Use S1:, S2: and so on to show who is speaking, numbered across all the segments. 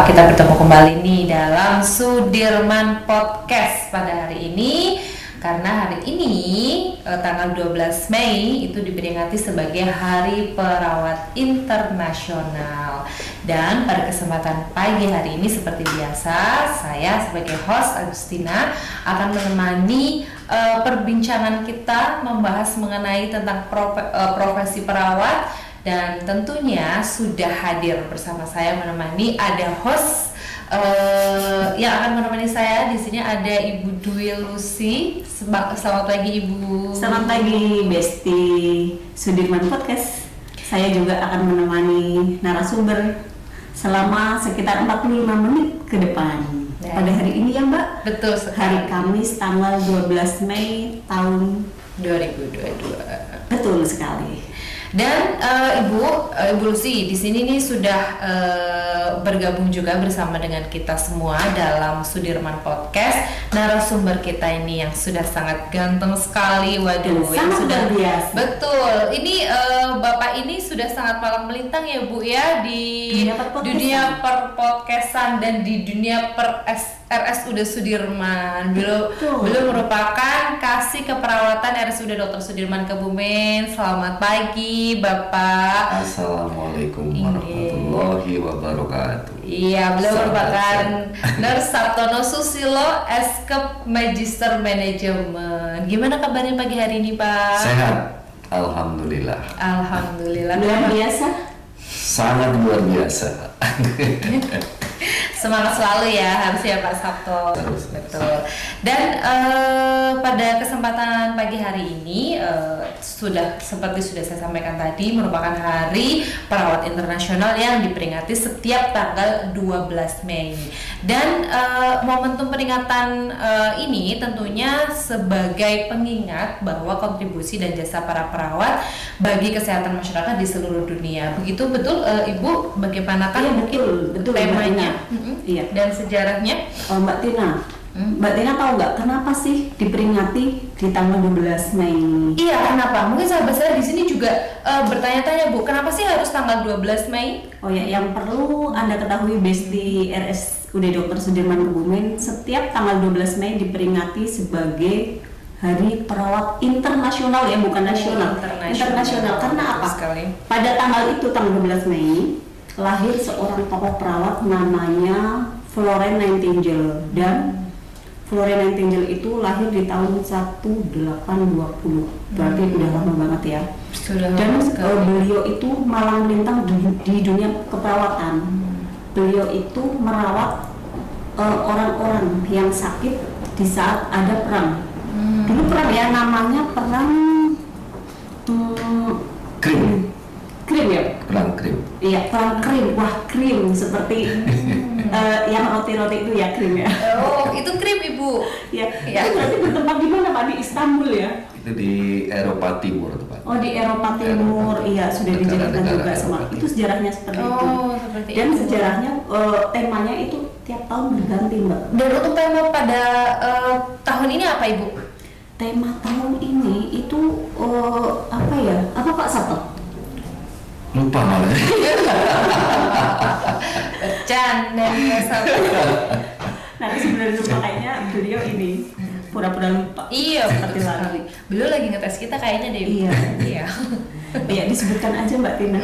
S1: kita bertemu kembali nih dalam Sudirman Podcast pada hari ini. Karena hari ini tanggal 12 Mei itu diperingati sebagai Hari Perawat Internasional. Dan pada kesempatan pagi hari ini seperti biasa, saya sebagai host Agustina akan menemani perbincangan kita membahas mengenai tentang profesi perawat. Dan tentunya sudah hadir bersama saya menemani ada host yang akan menemani saya. Di sini ada Ibu Dwi Lucy. Selamat pagi Ibu.
S2: Selamat pagi Besti Sudirman Podcast. Saya juga akan menemani narasumber selama sekitar 45 menit ke depan. Pada hari ini ya Mbak?
S1: Betul sekali.
S2: Hari Kamis tanggal 12 Mei tahun
S1: 2022.
S2: Betul sekali.
S1: Dan Ibu Lucy di sini nih sudah bergabung juga bersama dengan kita semua dalam Sudirman Podcast. Narasumber kita ini yang sudah sangat ganteng sekali, waduh, yang sudah
S2: biasa.
S1: Betul. Ini Bapak ini sudah sangat malang melintang ya Bu ya di dunia per-podcastan dan di dunia RSUD Sudirman. Belum merupakan kasih keperawatan RSUD Dr. Sudirman Kebumen. Selamat pagi Bapak.
S3: Assalamualaikum warahmatullahi wabarakatuh.
S1: Iya, beliau merupakan Nurse Sartono Susilo, Eskep Magister Manajemen. Gimana kabarnya pagi hari ini Pak?
S3: Sehat, alhamdulillah.
S1: Alhamdulillah.
S2: Luar biasa.
S3: Sangat luar biasa.
S1: Semangat selalu ya harusnya Pak Sabto. Betul. Dan pada kesempatan pagi hari ini seperti sudah saya sampaikan tadi, merupakan Hari Perawat Internasional yang diperingati setiap tanggal 12 Mei. Dan momentum peringatan ini tentunya sebagai pengingat bahwa kontribusi dan jasa para perawat bagi kesehatan masyarakat di seluruh dunia. Begitu betul Ibu, bagaimanakah
S2: betul
S1: temanya?
S2: Iya.
S1: Dan sejarahnya?
S2: Mbak Tina, Mbak Tina tahu nggak kenapa sih diperingati di tanggal 12 Mei?
S1: Iya, kenapa? Mungkin sahabat saya di sini juga bertanya-tanya Bu, kenapa sih harus tanggal 12 Mei?
S2: Oh ya, yang perlu Anda ketahui Besti RSUD Dr. Sudirman Kebumen, setiap tanggal 12 Mei diperingati sebagai Hari Perawat Internasional ya, bukan nasional. Internasional. Karena apa? Pada tanggal itu, tanggal 12 Mei, lahir seorang tokoh perawat namanya Florence Nightingale. Dan Florence Nightingale itu lahir di tahun 1820. Berarti udah lama banget ya. Dan beliau itu malang melintang di dunia keperawatan. Beliau itu merawat orang-orang yang sakit di saat ada perang. Dulu perang ya, namanya perang Krim ya?
S3: Perang Krim.
S2: Iya, perang Krim. Wah, Krim seperti yang roti-roti itu ya, Krim ya.
S1: Oh, itu Krim Ibu.
S2: Ya. Itu berarti bertempat di mana Pak? Di Istanbul ya?
S3: Itu di Eropa Timur tepat.
S2: Oh, di Eropa Timur. Iya, sudah dijadikan juga sama. Itu sejarahnya seperti itu.
S1: Seperti
S2: Dan
S1: itu.
S2: sejarahnya temanya itu tiap tahun berganti Mbak.
S1: Dan untuk tema pada tahun ini apa Ibu?
S2: Tema tahun ini itu apa ya? Apa Pak Sabto?
S3: Lupa malah.
S1: Bercanda ya Sabto.
S2: Nah, sebenarnya lupa kayaknya beliau ini pura-pura lupa.
S1: Iya,
S2: seperti
S1: betul
S2: lagi.
S1: sekali. Beliau lagi ngetes kita kayaknya deh.
S2: Iya.
S1: Iya.
S2: Iya, disebutkan aja Mbak Tina.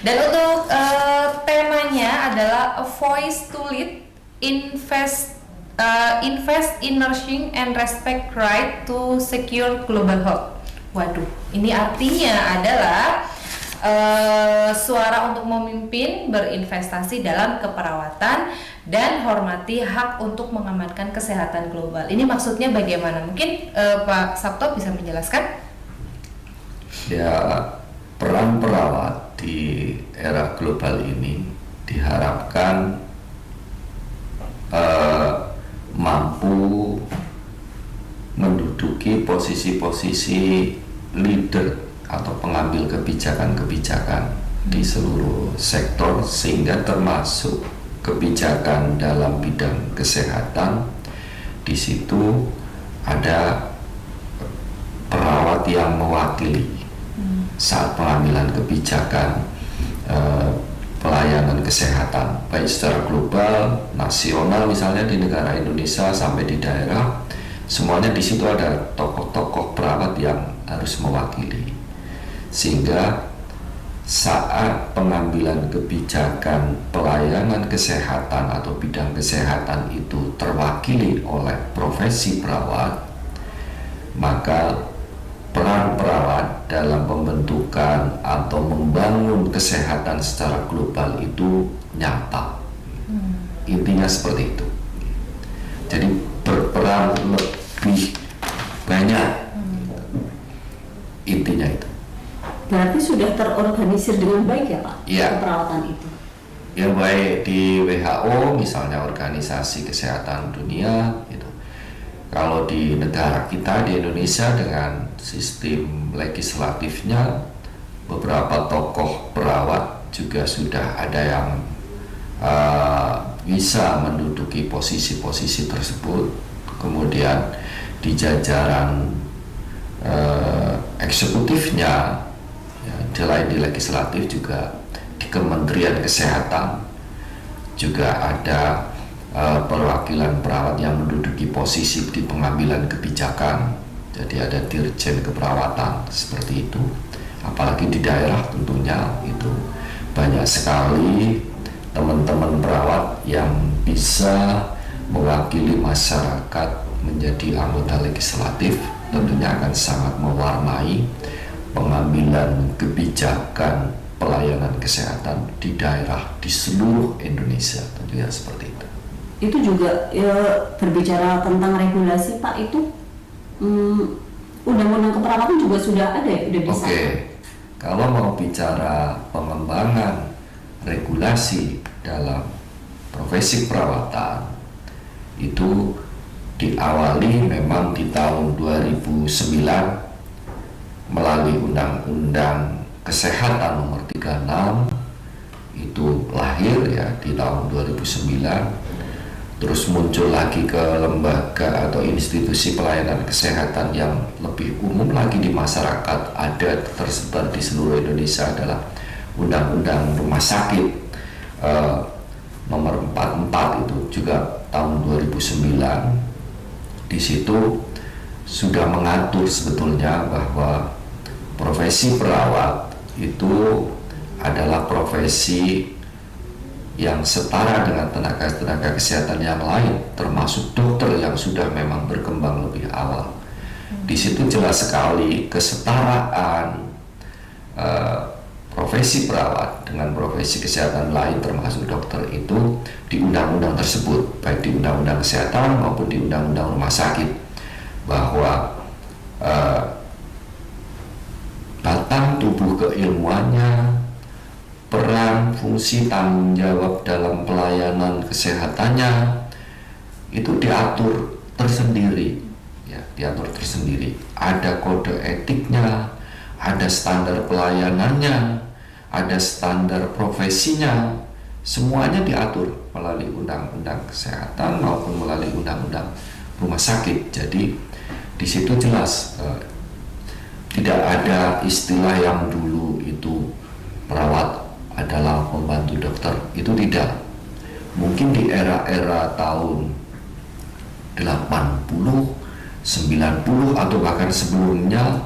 S1: Dan untuk temanya adalah A Voice to Lead, invest in nursing and respect right to secure global health. Waduh, ini artinya adalah suara untuk memimpin, berinvestasi dalam keperawatan, dan hormati hak untuk mengamankan kesehatan global. Ini maksudnya bagaimana? Mungkin Pak Sabto bisa menjelaskan?
S3: Ya, peran perawat di era global ini diharapkan mampu menduduki posisi-posisi leader atau pengambil kebijakan-kebijakan di seluruh sektor, sehingga termasuk kebijakan dalam bidang kesehatan. Di situ ada perawat yang mewakili saat pengambilan kebijakan pelayanan kesehatan, baik secara global, nasional, misalnya di negara Indonesia sampai di daerah, semuanya di situ ada tokoh-tokoh perawat yang harus mewakili, sehingga saat pengambilan kebijakan pelayanan kesehatan atau bidang kesehatan itu terwakili oleh profesi perawat, maka peran perawat dalam pembentukan atau membangun kesehatan secara global itu nyata. Intinya seperti itu. Jadi berperan lebih banyak. Intinya itu.
S2: Berarti sudah terorganisir dengan baik ya Pak?
S3: Iya.
S2: Keperawatan itu.
S3: Yang baik di WHO, misalnya Organisasi Kesehatan Dunia, gitu. Kalau di negara kita di Indonesia dengan sistem legislatifnya, beberapa tokoh perawat juga sudah ada yang bisa menduduki posisi-posisi tersebut. Kemudian di jajaran eksekutifnya, ya, selain di legislatif juga di Kementerian Kesehatan juga ada perwakilan perawat yang menduduki posisi di pengambilan kebijakan. Jadi ada dirjen keperawatan seperti itu. Apalagi di daerah tentunya itu banyak sekali teman-teman perawat yang bisa mewakili masyarakat menjadi anggota legislatif. Tentunya akan sangat mewarnai pengambilan kebijakan pelayanan kesehatan di daerah di seluruh Indonesia, tentunya seperti itu.
S2: Itu juga berbicara tentang regulasi Pak, itu undang-undang keperawatan juga sudah ada ya, udah bisa.
S3: Oke, kalau mau bicara pengembangan regulasi dalam profesi perawatan, itu diawali memang di tahun 2009 melalui Undang-Undang Kesehatan Nomor 36, itu lahir ya di tahun 2009. Terus muncul lagi ke lembaga atau institusi pelayanan kesehatan yang lebih umum lagi di masyarakat, ada tersebar di seluruh Indonesia, adalah Undang-Undang Rumah Sakit nomor 44, itu juga tahun 2009. Di situ sudah mengatur sebetulnya bahwa profesi perawat itu adalah profesi yang setara dengan tenaga kesehatan yang lain, termasuk dokter yang sudah memang berkembang lebih awal. Di situ jelas sekali kesetaraan profesi perawat dengan profesi kesehatan lain, termasuk dokter, itu di undang-undang tersebut, baik di Undang-Undang Kesehatan maupun di Undang-Undang Rumah Sakit, bahwa batang tubuh keilmuannya, peran, fungsi, tanggung jawab dalam pelayanan kesehatannya itu diatur tersendiri, ya, diatur tersendiri. Ada kode etiknya, ada standar pelayanannya, ada standar profesinya, semuanya diatur melalui Undang-Undang Kesehatan maupun melalui Undang-Undang Rumah Sakit. Jadi di situ jelas tidak ada istilah yang dulu itu perawat adalah pembantu dokter, itu tidak. Mungkin di era-era tahun 80, 90 atau bahkan sebelumnya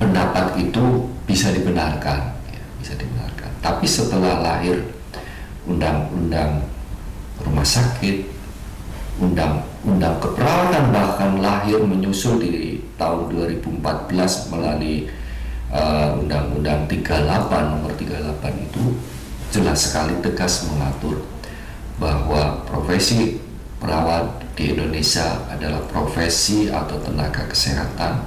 S3: pendapat itu bisa dibenarkan, ya, bisa dibenarkan. Tapi setelah lahir Undang-Undang Rumah Sakit, Undang-Undang Keperawatan bahkan lahir menyusul di tahun 2014 melalui Undang-Undang 38 nomor 38, itu jelas sekali tegas mengatur bahwa profesi perawat di Indonesia adalah profesi atau tenaga kesehatan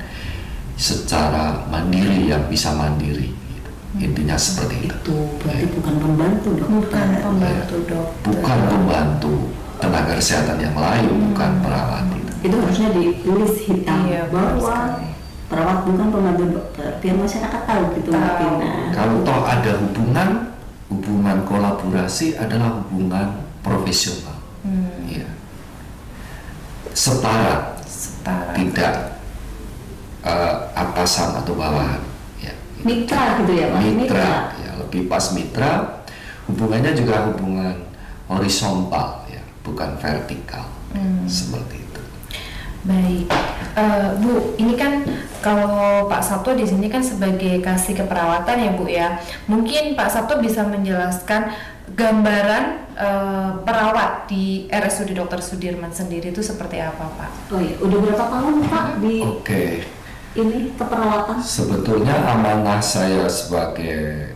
S3: secara mandiri, yang bisa mandiri, gitu. Intinya seperti itu.
S2: Berarti bukan pembantu dokter.
S1: Bukan pembantu dokter.
S3: Bukan pembantu tenaga kesehatan yang lain, bukan perawat itu.
S2: Itu harusnya ditulis hitam bahwa
S1: sekali.
S2: perawat bukan pembantu dokter, biar masyarakat tahu gitu.
S1: Tahu.
S2: Nah,
S3: Kalau toh ada hubungan kolaborasi adalah hubungan profesional, ya. Setara, tidak atasan atau bawahan, ya.
S2: mitra gitu ya Pak.
S3: Mitra, ya, lebih Kipas Mitra hubungannya juga hubungan horizontal ya, bukan vertikal. Seperti itu.
S1: Baik, Bu, ini kan kalau Pak Sabto di sini kan sebagai kasih keperawatan ya Bu ya. Mungkin Pak Sabto bisa menjelaskan gambaran perawat di RSUD Dr. Sudirman sendiri itu seperti apa Pak?
S2: Oh iya, udah berapa tahun Pak di
S3: Oke.
S2: ini keperawatan?
S3: Sebetulnya amanah saya sebagai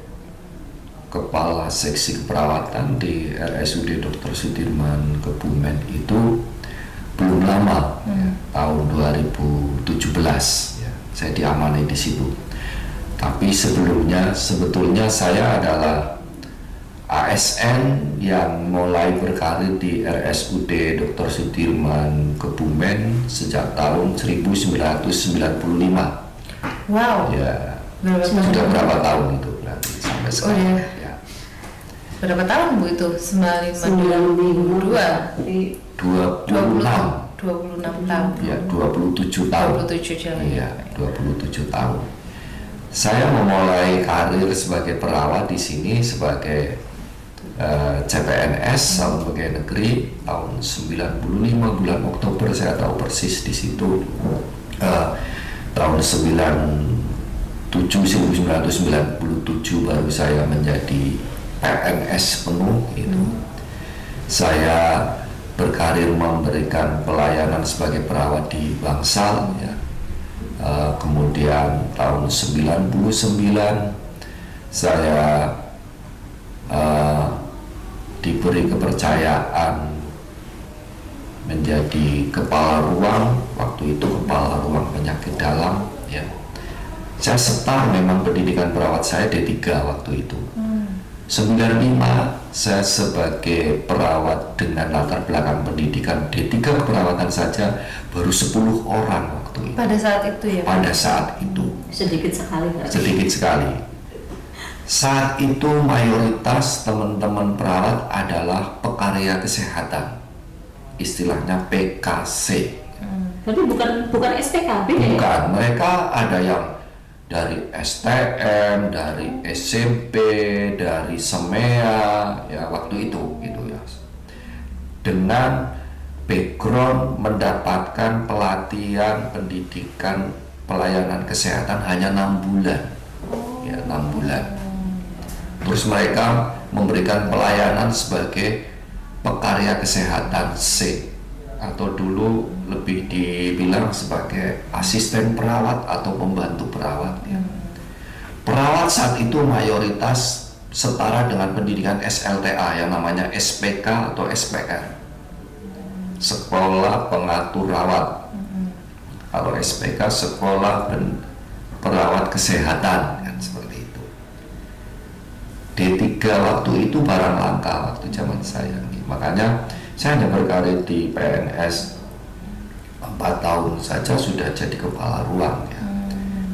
S3: Kepala Seksi Keperawatan di RSUD Dr. Sudirman Kebumen itu belum lama, ya, tahun 2017 ya, saya diamanai di situ. Tapi sebelumnya sebetulnya saya adalah ASN yang mulai berkarir di RSUD Dr. Sudirman Kebumen sejak tahun 1995.
S1: Wow.
S3: Ya,
S1: Berapa
S3: berapa tahun itu berarti sampai sekarang?
S1: ya.
S3: Ya.
S1: Berapa tahun Bu itu? 1992.
S3: 26
S1: tahun.
S3: ya, 27 tahun.
S1: 27 jalan.
S3: Iya, 27 tahun. Saya memulai karir sebagai perawat di sini sebagai CPNS Calon Pegawai Negeri tahun 95 bulan Oktober, saya tahu persis di situ. Tahun 1997 baru saya menjadi PNS penuh itu. Saya berkarir memberikan pelayanan sebagai perawat di Bangsal ya. Kemudian tahun 99 saya diberi kepercayaan menjadi kepala ruang, waktu itu kepala ruang penyakit dalam ya. Saya setar memang pendidikan perawat saya D3 waktu itu. 95 saya sebagai perawat dengan latar belakang pendidikan D3 keperawatan saja baru 10 orang waktu itu.
S1: Pada saat itu ya?
S3: Pada saat itu.
S2: Sedikit sekali berarti.
S3: Sedikit sekali. Saat itu mayoritas teman-teman perawat adalah pekarya kesehatan. Istilahnya PKC.
S2: Tapi bukan SPKB ya?
S3: Bukan, mereka ada yang dari STM, dari SMP, dari SEMEA, ya waktu itu gitu ya. Dengan background mendapatkan pelatihan pendidikan pelayanan kesehatan hanya 6 bulan. Ya, 6 bulan. Terus mereka memberikan pelayanan sebagai pekarya kesehatan C, atau dulu lebih dibilang sebagai asisten perawat atau pembantu perawat ya. Perawat saat itu mayoritas setara dengan pendidikan SLTA yang namanya SPK atau SPR, Sekolah Pengatur Rawat. Kalau SPK Sekolah Perawat Kesehatan kan, seperti itu. D3 waktu itu barang langka waktu zaman saya. Makanya saya hanya berkarir di PNS 4 tahun saja sudah jadi kepala ruang ya.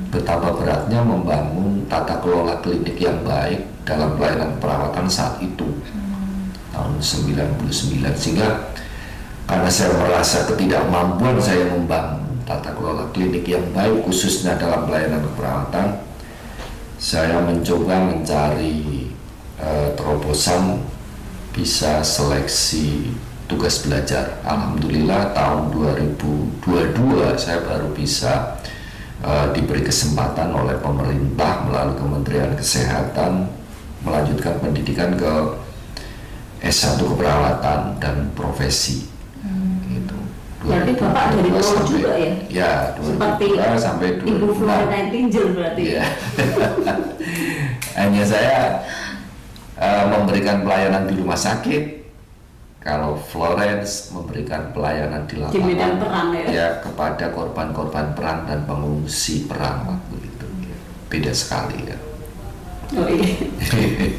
S3: Betapa beratnya membangun tata kelola klinik yang baik dalam pelayanan perawatan saat itu tahun 99, sehingga karena saya merasa ketidakmampuan saya membangun tata kelola klinik yang baik khususnya dalam pelayanan keperawatan, saya mencoba mencari terobosan bisa seleksi tugas belajar. Alhamdulillah tahun 2022 saya baru bisa diberi kesempatan oleh pemerintah melalui Kementerian Kesehatan melanjutkan pendidikan ke S1 keperawatan dan profesi. Gitu.
S2: Berarti Bapak dari bawah juga ya?
S3: Ya, 2002 sampai 2006.
S2: Ibu Florence Nightingale berarti.
S3: Ya. Hanya saya memberikan pelayanan di rumah sakit. Kalau Florence memberikan pelayanan di lapangan,
S2: di medan perang
S3: ya kepada korban-korban perang dan pengungsi perang waktu itu, ya. Beda sekali ya.
S2: Oh, iya.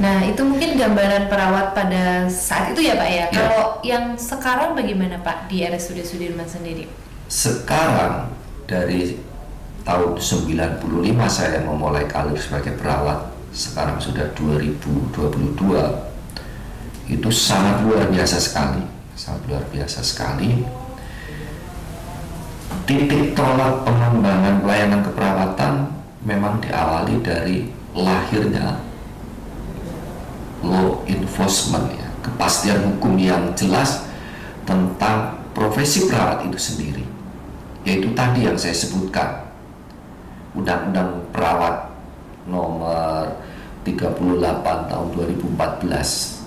S1: Nah itu mungkin gambaran perawat pada saat itu ya Pak ya.
S3: Ya.
S1: Kalau yang sekarang bagaimana Pak di RSUD Sudirman sendiri?
S3: Sekarang dari tahun 95 saya memulai karir sebagai perawat. Sekarang sudah 2022. Itu sangat luar biasa sekali, sangat luar biasa sekali. Titik tolak pengembangan pelayanan keperawatan memang diawali dari lahirnya law enforcement, ya, kepastian hukum yang jelas tentang profesi perawat itu sendiri, yaitu tadi yang saya sebutkan, Undang-Undang Perawat nomor 38 tahun 2014.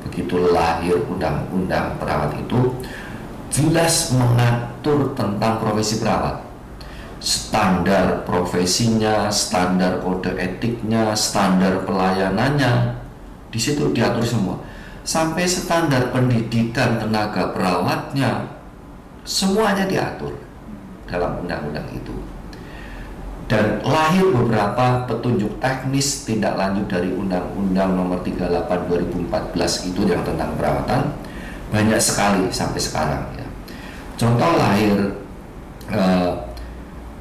S3: Begitu lahir Undang-Undang Perawat itu jelas mengatur tentang profesi perawat, standar profesinya, standar kode etiknya, standar pelayanannya, di situ diatur semua, sampai standar pendidikan tenaga perawatnya, semuanya diatur dalam undang-undang itu. Dan lahir beberapa petunjuk teknis tindak lanjut dari Undang-Undang Nomor 38 2014 itu yang tentang perawatan, banyak sekali sampai sekarang, ya. Contoh lahir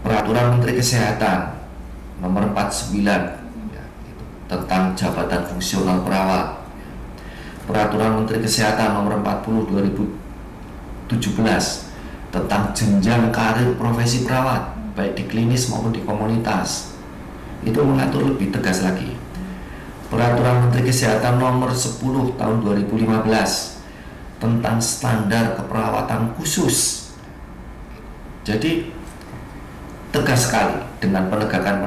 S3: Peraturan Menteri Kesehatan Nomor 49, ya, itu, tentang jabatan fungsional perawat. Peraturan Menteri Kesehatan Nomor 40 2017 tentang jenjang karir profesi perawat, baik di klinis maupun di komunitas, itu mengatur lebih tegas lagi. Peraturan Menteri Kesehatan Nomor 10 tahun 2015 tentang standar keperawatan khusus. Jadi tegas sekali, dengan penegakan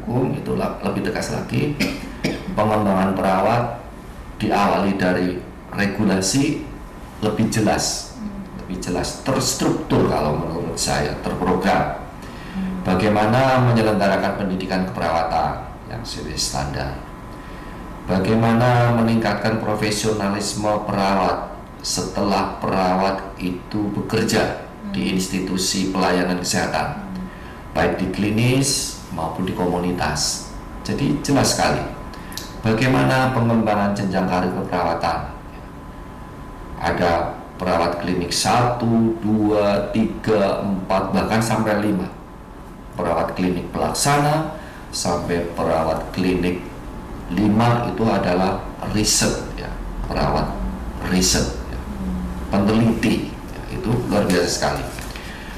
S3: hukum itu lebih tegas lagi. Pengembangan perawat diawali dari regulasi lebih jelas, terstruktur kalau menurut saya, terprogram. Bagaimana menyelenggarakan pendidikan keperawatan yang sesuai standar, bagaimana meningkatkan profesionalisme perawat setelah perawat itu bekerja di institusi pelayanan kesehatan, baik di klinis maupun di komunitas. Jadi jelas sekali bagaimana pengembangan jenjang karir keperawatan. Ada perawat klinik 1, 2, 3, 4, bahkan sampai 5. Perawat klinik pelaksana sampai perawat klinik 5 itu adalah riset, ya, perawat riset, ya, peneliti, ya, itu luar biasa sekali.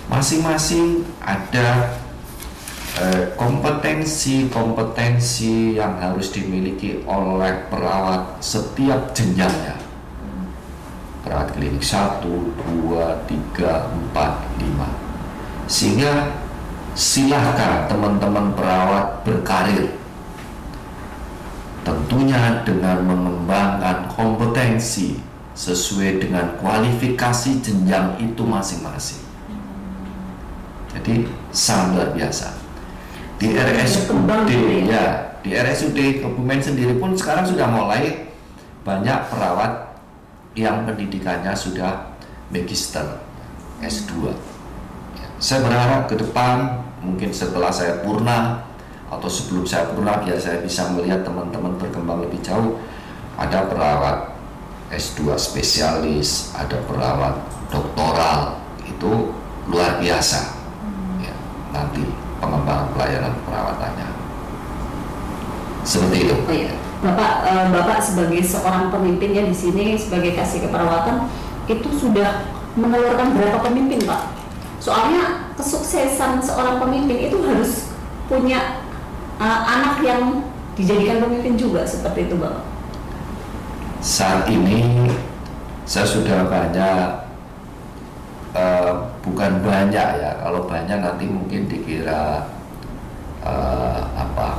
S3: Masing-masing ada kompetensi yang harus dimiliki oleh perawat setiap jenjangnya. Perawat klinik 1, 2, 3, 4, 5. Sehingga silahkan teman-teman perawat berkarir, tentunya dengan mengembangkan kompetensi sesuai dengan kualifikasi jenjang itu masing-masing. Jadi sangat luar biasa. Di RSUD, ya, di RSUD Kebumen sendiri pun sekarang sudah mulai banyak perawat yang pendidikannya sudah magister S2. Saya berharap ke depan, mungkin setelah saya purna atau sebelum saya purna, biar saya bisa melihat teman-teman berkembang lebih jauh, ada perawat S2 spesialis, ada perawat doktoral, itu luar biasa, ya, nanti pengembangan pelayanan perawatannya seperti itu.
S2: Oh, iya. Bapak sebagai seorang pemimpin, ya, di sini sebagai kasih keperawatan itu sudah menelurkan berapa pemimpin, Pak? Soalnya kesuksesan seorang pemimpin itu harus punya anak yang dijadikan pemimpin juga, seperti itu, Bapak.
S3: Saat ini saya sudah banyak, bukan banyak, ya, kalau banyak nanti mungkin dikira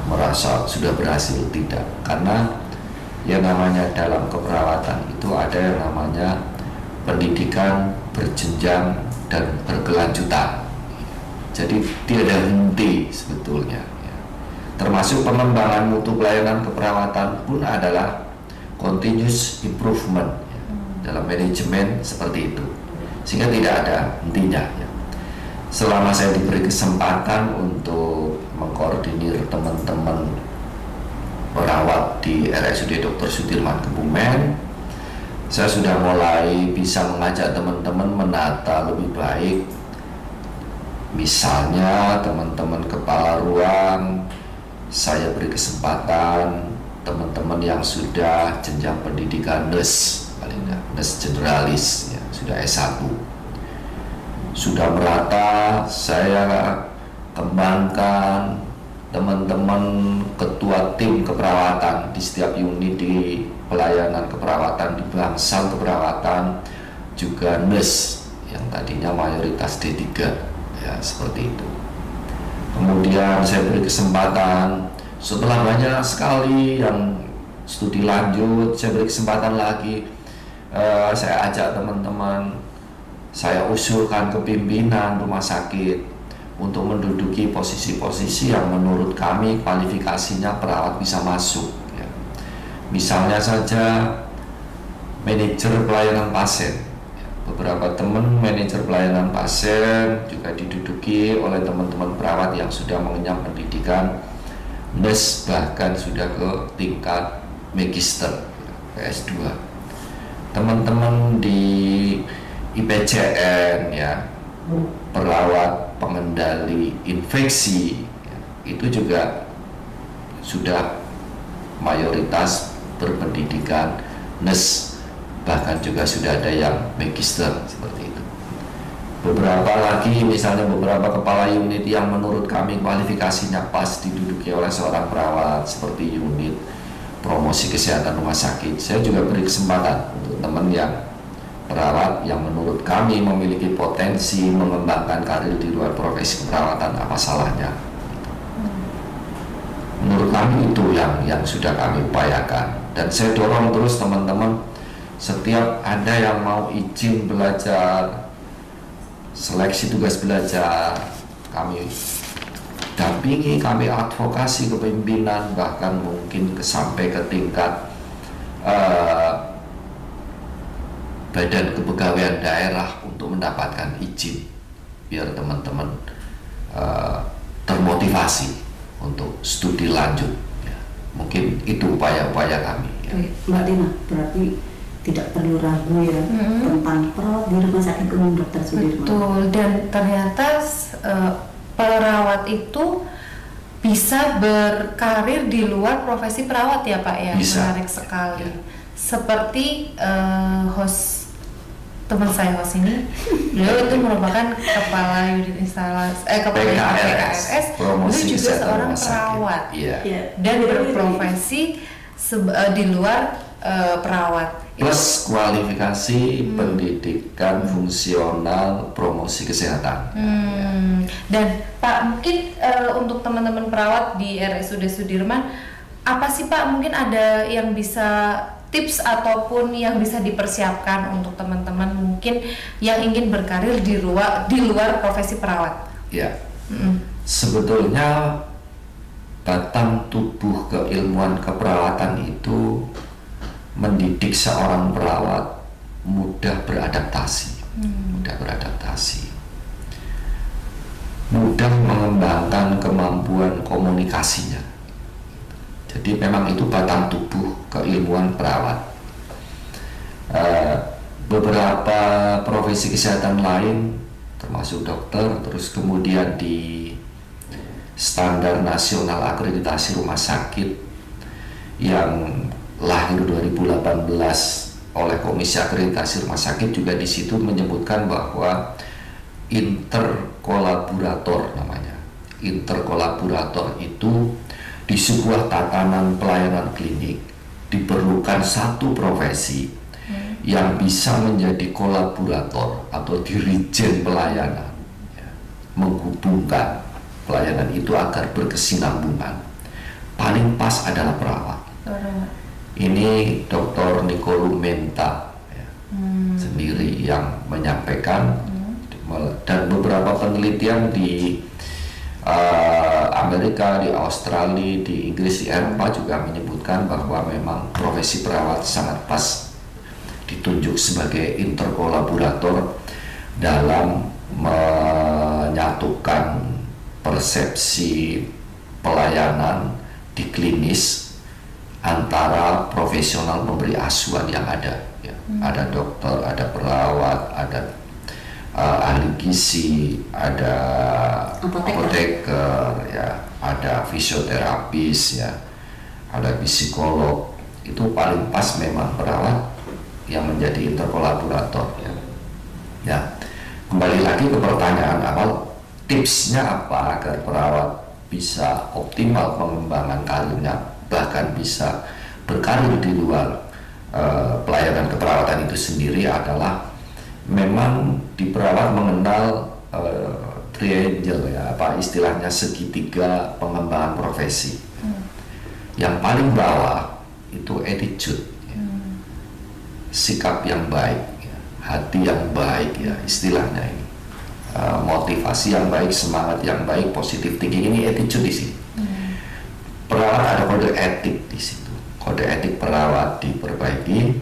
S3: merasa sudah berhasil. Tidak, karena yang namanya dalam keperawatan itu ada yang namanya pendidikan berjenjang dan berkelanjutan. Jadi tidak henti sebetulnya, ya. Termasuk pengembangan mutu pelayanan keperawatan pun adalah continuous improvement, ya, dalam manajemen seperti itu, sehingga tidak ada hentinya, ya. Selama saya diberi kesempatan untuk mengkoordinir teman-teman perawat di RSUD Dr. Sudirman Kebumen, saya sudah mulai bisa mengajak teman-teman menata lebih baik. Misalnya teman-teman kepala ruang, saya beri kesempatan teman-teman yang sudah jenjang pendidikan nurse, paling tidak nurse generalis, ya, sudah S1, sudah merata, saya kembangkan teman-teman ketua tim keperawatan di setiap unit di pelayanan keperawatan, di bangsal keperawatan, juga nurse yang tadinya mayoritas D3 ya, seperti itu. Kemudian saya beri kesempatan setelah banyak sekali yang studi lanjut, saya beri kesempatan lagi, saya ajak teman-teman, saya usulkan ke pimpinan rumah sakit untuk menduduki posisi-posisi yang menurut kami kualifikasinya perawat bisa masuk ya. Misalnya saja manajer pelayanan pasien. Beberapa teman manajer pelayanan pasien juga diduduki oleh teman-teman perawat yang sudah mengenyam pendidikan nurse, bahkan sudah ke tingkat magister PS2. Teman-teman di IPCN ya, perawat pengendali infeksi ya, itu juga sudah mayoritas berpendidikan nurse, bahkan juga sudah ada yang magister seperti itu. Beberapa lagi, misalnya beberapa kepala unit yang menurut kami kualifikasinya pas diduduki oleh seorang perawat, seperti unit promosi kesehatan rumah sakit. Saya juga beri kesempatan untuk teman yang perawat yang menurut kami memiliki potensi mengembangkan karir di luar profesi keperawatan, apa salahnya? Menurut kami itu yang sudah kami upayakan, dan saya dorong terus teman-teman. Setiap ada yang mau izin belajar, seleksi tugas belajar, kami dampingi, kami advokasi ke pimpinan, bahkan mungkin sampai ke tingkat badan kepegawaian daerah untuk mendapatkan izin, biar teman-teman termotivasi untuk studi lanjut ya. Mungkin itu upaya-upaya kami ya.
S2: Mbak Tina, berarti tidak perlu ragu ya tentang perawat di Rumah Sakit Umum Dr. Sudirman.
S1: Betul, dan ternyata perawat itu bisa berkarir di luar profesi perawat ya Pak ya.
S3: Bisa.
S1: Menarik sekali.
S3: Ya.
S1: Seperti teman saya host ini, beliau itu merupakan kepala unit instalasi kepala PKRS, beliau juga seorang perawat
S3: ya.
S1: dan berprofesi di luar perawat.
S3: Plus kualifikasi pendidikan fungsional promosi kesehatan.
S1: Dan Pak, mungkin untuk teman-teman perawat di RSUD Sudirman, apa sih Pak mungkin ada yang bisa tips ataupun yang bisa dipersiapkan untuk teman-teman mungkin yang ingin berkarir di luar profesi perawat?
S3: Ya, sebetulnya batang tubuh keilmuan keperawatan itu mendidik seorang perawat mudah beradaptasi, mudah mengembangkan kemampuan komunikasinya. Jadi memang itu batang tubuh keilmuan perawat. Beberapa profesi kesehatan lain, termasuk dokter, terus kemudian di standar nasional akreditasi rumah sakit yang lahir 2018 oleh Komisi Akreditasi Rumah Sakit, juga di situ menyebutkan bahwa interkolaborator namanya. Interkolaborator itu di sebuah tatanan pelayanan klinik diperlukan satu profesi yang bisa menjadi kolaborator atau dirijen pelayanan ya, menghubungkan pelayanan itu agar berkesinambungan. Paling pas adalah perawat. Ini Dr. Nicolo Menta ya, sendiri yang menyampaikan, dan beberapa penelitian di Amerika, di Australia, di Inggris, di Eropa juga menyebutkan bahwa memang profesi perawat sangat pas ditunjuk sebagai interkolaborator dalam menyatukan persepsi pelayanan di klinis antara profesional pemberi asuhan yang ada ya. Ada dokter, ada perawat, ada ahli gizi, ada apoteker ya, ada fisioterapis ya, ada psikolog. Itu paling pas memang perawat yang menjadi interkolaborator ya. Ya, kembali lagi ke pertanyaan awal, tipsnya apa agar perawat bisa optimal pengembangan karirnya, bahkan bisa berkarir di luar pelayanan keperawatan itu sendiri adalah memang di perawat mengenal triangle ya, apa istilahnya segitiga pengembangan profesi. Yang paling bawah itu attitude, ya. Sikap yang baik, ya. Hati yang baik ya istilahnya ini, motivasi yang baik, semangat yang baik, positif thinking, ini attitude di sini. Perawat ada kode etik di situ, kode etik perawat diperbaiki.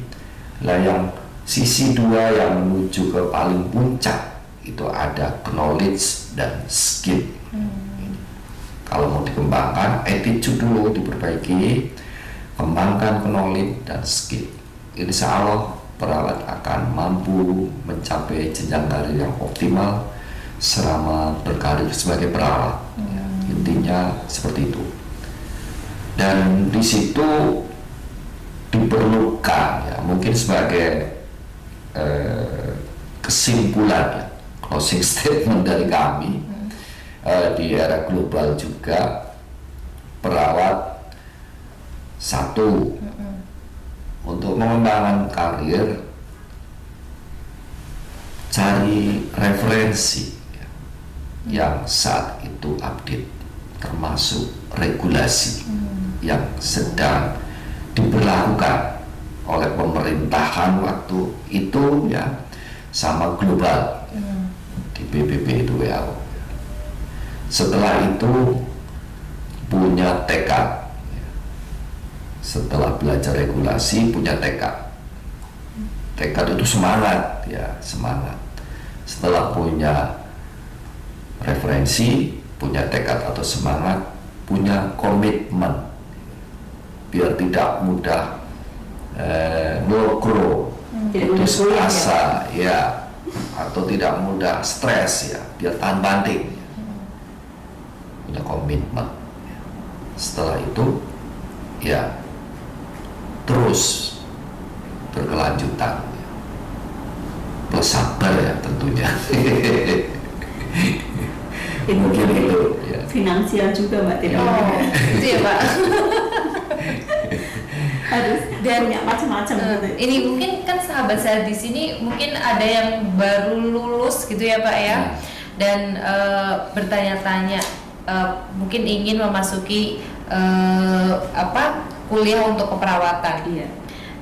S3: Lah yang sisi dua yang menuju ke paling puncak itu ada knowledge dan skill. Kalau mau dikembangkan, attitude dulu diperbaiki, kembangkan knowledge dan skill. Insya Allah perawat akan mampu mencapai jenjang karir yang optimal selama berkarir sebagai perawat. Ya, intinya seperti itu. Dan di situ diperlukan ya, mungkin sebagai kesimpulan ya, closing statement dari kami. Di era global juga perawat satu untuk mengembangkan karir cari referensi ya, yang saat itu update, termasuk regulasi yang sedang diberlakukan oleh pemerintahan waktu itu ya, sama global di PBB itu WHO. Setelah itu punya tekad, setelah belajar regulasi punya tekad itu semangat ya, semangat. Setelah punya referensi, punya tekad atau semangat, punya komitmen biar tidak mudah ngokro, putus asa ya, atau tidak mudah stres ya, biar tahan banting, punya komitmen. Setelah itu ya terus berkelanjutan plus sabar ya tentunya. Mungkin itu ya.
S2: Finansial juga Mbak Tina.
S1: Itu ya Pak.
S2: Harus
S1: Dan
S2: punya macam-macam gitu.
S1: Ini mungkin kan sahabat saya di sini mungkin ada yang baru lulus gitu ya Pak ya, dan bertanya-tanya mungkin ingin memasuki kuliah untuk keperawatan.
S2: Iya.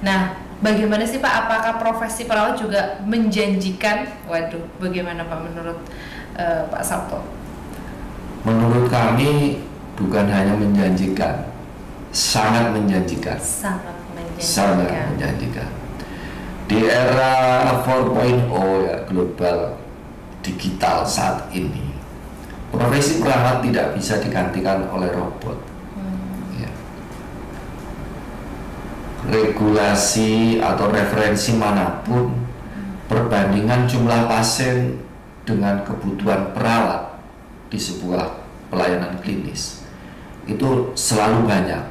S1: Nah, bagaimana sih Pak? Apakah profesi perawat juga menjanjikan? Waduh, bagaimana Pak menurut Pak Sabto?
S3: Menurut kami bukan hanya menjanjikan, sangat menjanjikan.
S1: Sangat menjanjikan.
S3: Sangat menjanjikan. Di era 4.0 ya, global digital saat ini, profesi perawat tidak bisa digantikan oleh robot. Ya. Regulasi atau referensi manapun, perbandingan jumlah pasien dengan kebutuhan perawat di sebuah pelayanan klinis itu selalu banyak.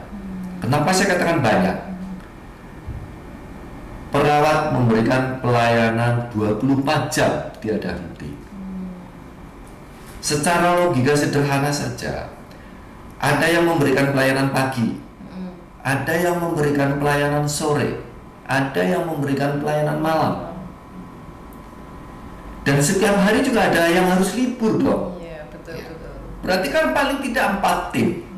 S3: Kenapa saya katakan banyak? Perawat memberikan pelayanan 24 jam tiada henti. Secara logika sederhana saja, ada yang memberikan pelayanan pagi, ada yang memberikan pelayanan sore, ada yang memberikan pelayanan malam, dan setiap hari juga ada yang harus libur dong.
S1: Iya, betul.
S3: Berarti kan paling tidak 4 tim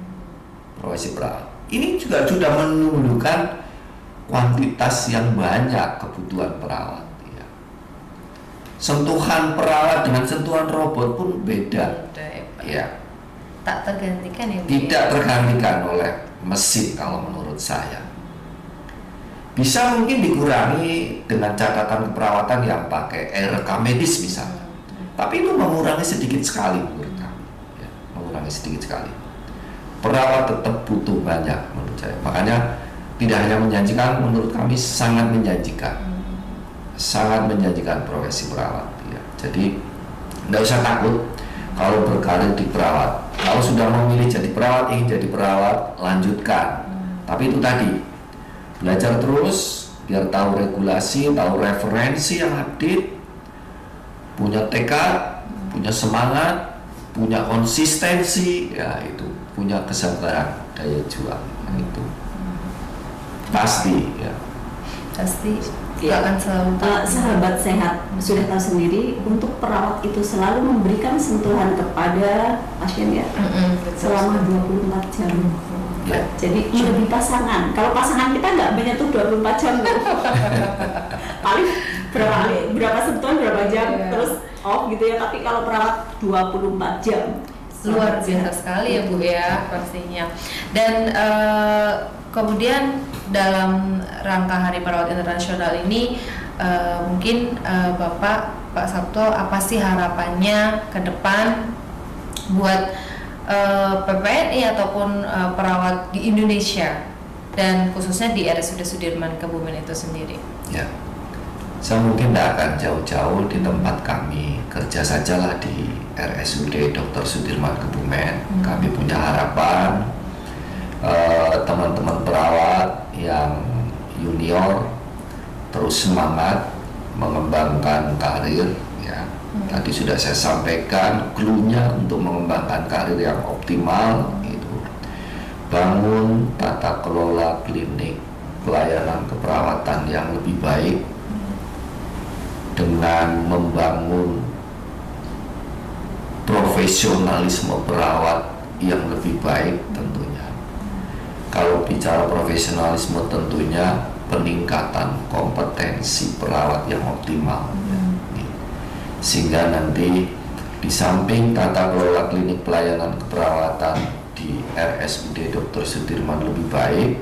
S3: profesi perawat. Ini juga sudah menunjukkan kuantitas yang banyak kebutuhan perawat. Ya. Sentuhan perawat dengan sentuhan robot pun beda. Ya.
S1: Tak tergantikan ya.
S3: Tidak tergantikan oleh mesin kalau menurut saya. Bisa mungkin dikurangi dengan catatan keperawatan yang pakai rekam medis misalnya. Tapi itu mengurangi sedikit sekali menurut kami. Ya, mengurangi sedikit sekali. Perawat tetap butuh banyak menurut saya. Makanya tidak hanya menjanjikan, menurut kami sangat menjanjikan. Sangat menjanjikan profesi perawat. Ya. Jadi tidak usah takut kalau berkarir di perawat. Kalau sudah memilih jadi perawat, ingin jadi perawat, lanjutkan. Tapi itu tadi, belajar terus biar tahu regulasi, tahu referensi yang update, punya tekad, punya semangat, punya konsistensi, ya itu punya kesabaran, daya juang, itu pasti ya.
S1: Pasti
S2: Ya.
S1: akan selalu
S2: Sahabat sehat sudah tahu sendiri, untuk perawat itu selalu memberikan sentuhan kepada pasien ya, selama 24 jam.
S3: Ya.
S2: Jadi lebih pasangan. Kalau pasangan kita nggak banyak tuh 24 jam loh. Paling berapa sentuhan berapa jam terus off gitu ya. Tapi kalau perawat 24 jam.
S1: luar biasa sekali ya Bu ya pastinya. Dan kemudian dalam rangka Hari Perawat Internasional ini mungkin Pak Sabto, apa sih harapannya ke depan buat PPNI ataupun perawat di Indonesia dan khususnya di RSUD Sudirman Kebumen itu sendiri?
S3: Ya, saya mungkin tidak akan jauh-jauh di tempat kami kerja sajalah di RSUD Dr. Sudirman Kebumen. Kami punya harapan teman-teman perawat yang junior terus semangat mengembangkan karir ya. Tadi sudah saya sampaikan clue-nya untuk mengembangkan karir yang optimal itu bangun tata kelola klinik pelayanan keperawatan yang lebih baik dengan membangun profesionalisme perawat yang lebih baik tentunya. Kalau bicara profesionalisme tentunya peningkatan kompetensi perawat yang optimal. Sehingga nanti di samping tata kelola klinik pelayanan keperawatan di RSUD Dr. Sudirman lebih baik,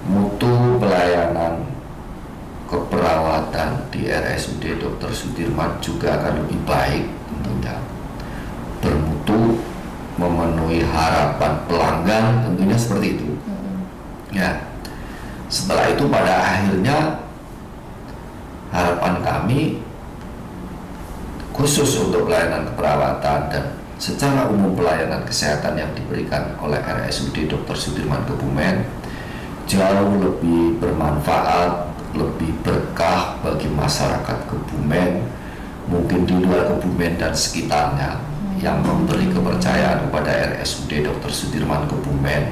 S3: mutu pelayanan keperawatan di RSUD Dr. Sudirman juga akan lebih baik tentunya, bermutu, memenuhi harapan pelanggan tentunya seperti itu. Ya, setelah itu pada akhirnya harapan kami khusus untuk pelayanan keperawatan dan secara umum pelayanan kesehatan yang diberikan oleh RSUD Dr. Sudirman Kebumen jauh lebih bermanfaat, lebih berkah bagi masyarakat Kebumen, mungkin di luar Kebumen dan sekitarnya, yang memberi kepercayaan kepada RSUD Dr. Sudirman Kebumen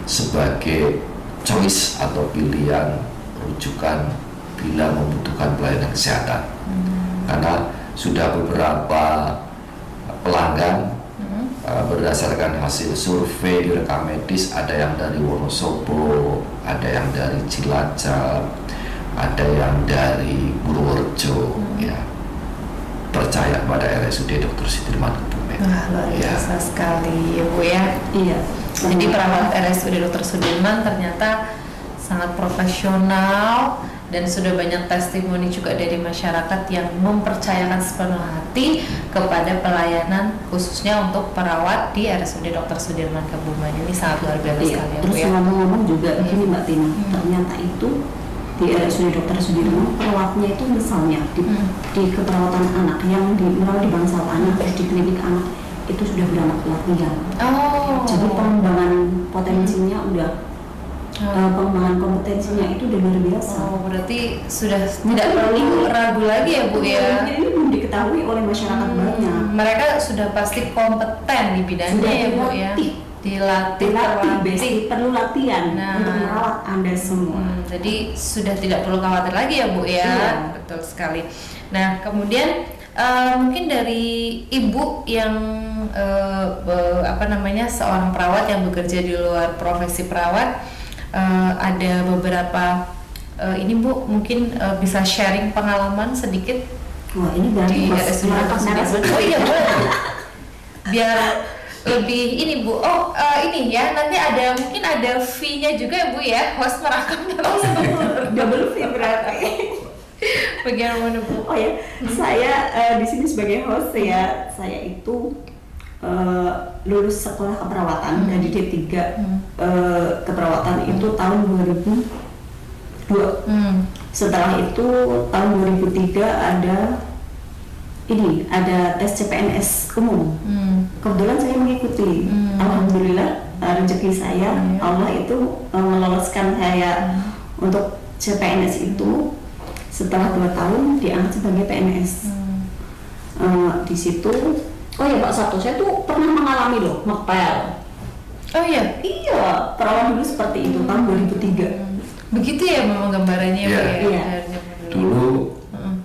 S3: sebagai choice atau pilihan rujukan bila membutuhkan pelayanan kesehatan. Karena sudah beberapa pelanggan berdasarkan hasil survei di rekam medis, ada yang dari Wonosobo, ada yang dari Cilacap, ada yang dari Purworejo, ya, percaya pada RSUD Dr. Sudirman Kebumen.
S1: Wah, luar biasa sekali ya Bu ya.
S2: Iya.
S1: Jadi perawat RSUD Dr. Sudirman ternyata sangat profesional dan sudah banyak testimoni juga dari masyarakat yang mempercayakan sepenuh hati kepada pelayanan khususnya untuk perawat di RSUD Dr. Sudirman Kebumen. Ini sangat luar biasa sekali ya Bu
S2: Terus
S1: ya.
S2: ngomong-ngomong juga begini Mbak Tina, ternyata itu di RSUD Dr. Sudirman perawatnya itu misalnya di keperawatan anak yang merawat di bangsal anak, terus di klinik anak itu sudah beranak pelatihan. Jadi pengembangan potensinya udah pengembangan kompetensinya itu udah luar biasa.
S1: Berarti sudah tidak perlu ragu lagi ya Bu ya.
S2: Ini belum diketahui oleh masyarakat banyak.
S1: Mereka sudah pasti kompeten di bidangnya
S2: Sudah
S1: ya Bu ya. Dilatih,
S2: basic, perlu latihan
S1: Nah.
S2: untuk merawat Anda semua.
S1: Jadi sudah tidak perlu khawatir lagi ya Bu ya.
S2: Iya.
S1: Betul sekali. Nah kemudian mungkin dari Ibu yang seorang perawat yang bekerja di luar profesi perawat, ada beberapa ini Bu mungkin bisa sharing pengalaman sedikit.
S2: Wah ini berarti
S1: Di RSUD Dr. Sudirman. Oh iya boleh. Biar lebih ini Bu. Ini ya nanti mungkin ada fee-nya juga ya Bu ya, host merakamnya langsung.
S2: double fee berarti.
S1: Bagaimana Bu?
S2: Oh ya, saya di sini sebagai host saya itu lulus sekolah keperawatan dari D3 keperawatan itu tahun 2002. Setelah itu tahun 2003 ada tes CPNS umum. Kebetulan saya mengikuti. Alhamdulillah rezeki saya Allah itu meloloskan saya untuk CPNS itu. Setelah 2 tahun diangkat sebagai PNS. Di situ Oh ya Pak Sabto, saya tuh pernah mengalami loh ngepel.
S1: Oh iya,
S2: Iya, perawat dulu seperti itu tahun 2003.
S1: begitu ya memang gambarannya Bu,
S3: Iya.
S1: ya.
S2: Iya.
S1: Dari zaman
S3: Dulu
S1: Heeh.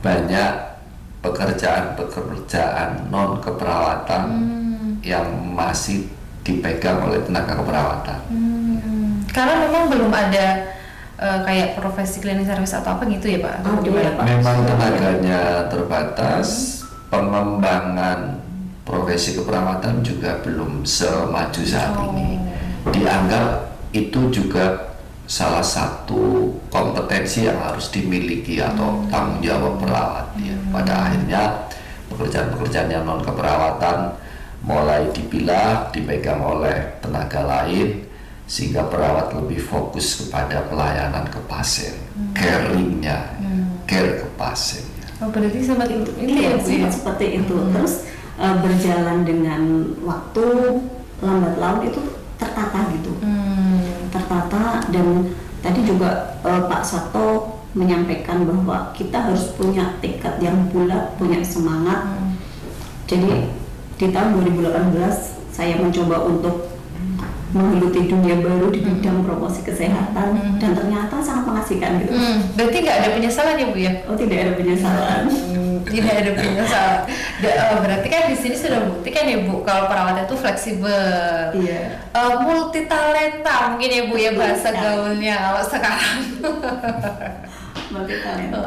S3: banyak pekerjaan-pekerjaan non keperawatan yang masih dipegang oleh tenaga keperawatan.
S1: Karena memang belum ada kayak profesi cleaning service atau apa gitu ya Pak? Atau
S2: Ada,
S1: gimana?
S2: Pak.
S3: Memang tenaganya terbatas, pengembangan profesi keperawatan juga belum semaju saat ini. Dianggap itu juga salah satu kompetensi yang harus dimiliki atau tanggung jawab perawat. Ya. Pada akhirnya pekerjaan-pekerjaan yang non keperawatan mulai dipilah, dipegang oleh tenaga lain, sehingga perawat lebih fokus kepada pelayanan ke pasien, caringnya, care ke pasien.
S1: Oh berarti sempat itu
S2: Iya,
S1: ya Bu ya?
S2: seperti itu. Terus berjalan dengan waktu, lambat laun itu tertata gitu. Tertata, dan tadi juga Pak Sabto menyampaikan bahwa kita harus punya tekad yang bulat, punya semangat. Jadi di tahun 2018 saya mencoba untuk menggeluti dunia baru di bidang promosi kesehatan, dan ternyata sangat mengasihkan gitu.
S1: Berarti nggak ada penyesalan ya Bu ya?
S2: Oh, tidak ada penyesalan.
S1: Tidak ada penyesalan. Berarti kan di sini sudah buktikan ya Bu kalau perawat itu fleksibel.
S2: Iya.
S1: Multi talenta mungkin ya Bu ya bahasa
S2: Iya.
S1: gaulnya kalau sekarang.
S2: Multi talenta.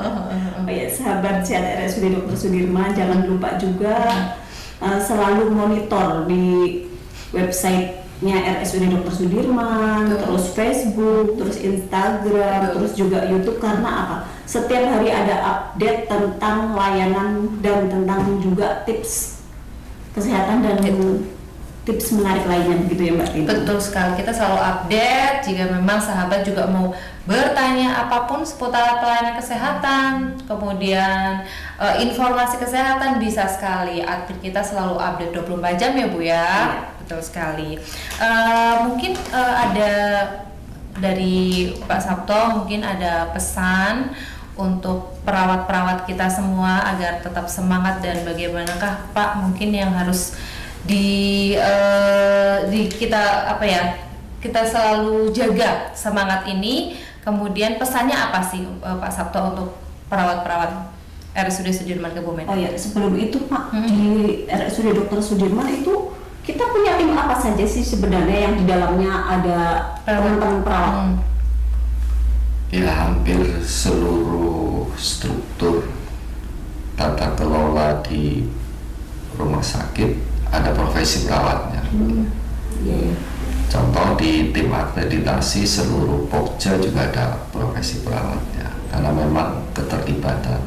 S2: Oh ya, sahabat sehat RSUD Dr. Sudirman, jangan lupa juga selalu monitor di websitenya RSUD Dr. Sudirman, terus Facebook, terus Instagram, terus juga YouTube, karena apa? Setiap hari ada update tentang layanan dan tentang juga tips kesehatan dan tips menarik lainnya, begitu ya Mbak Tini?
S1: Betul sekali, kita selalu update. Jika memang sahabat juga mau bertanya apapun seputar pelayanan kesehatan, kemudian informasi kesehatan, bisa sekali. Admin kita selalu update 24 jam ya Bu ya. Betul sekali. Mungkin ada dari Pak Sabto, mungkin ada pesan untuk perawat-perawat kita semua agar tetap semangat, dan bagaimanakah Pak mungkin yang harus di kita apa ya, kita selalu jaga semangat ini. Kemudian pesannya apa sih Pak Sabto untuk perawat-perawat RSUD Sudirman Kebumen?
S2: Oh ya, sebelum itu Pak, di RSUD Dr. Sudirman itu kita punya tim apa saja sih sebenarnya yang di dalamnya ada teman-teman perawat?
S3: Ya, hampir seluruh struktur tata kelola di rumah sakit ada profesi perawatnya.
S2: Iya.
S3: Contoh di tim akreditasi seluruh Pokja juga ada profesi perawatnya, karena memang keterlibatan.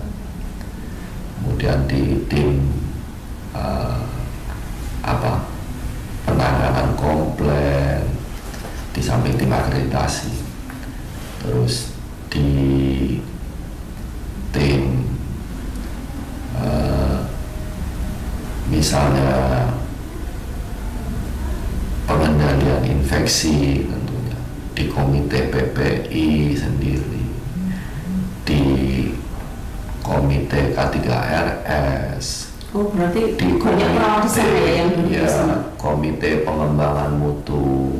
S3: Kemudian di tim penanganan komplain di samping tim akreditasi, terus di tim misalnya pengendalian infeksi, tentunya di komite PPI sendiri, di komite K3RS,
S2: Oh, berarti
S3: di
S2: banyak perawat di sana ya yang duduk di sana.
S3: komite pengembangan mutu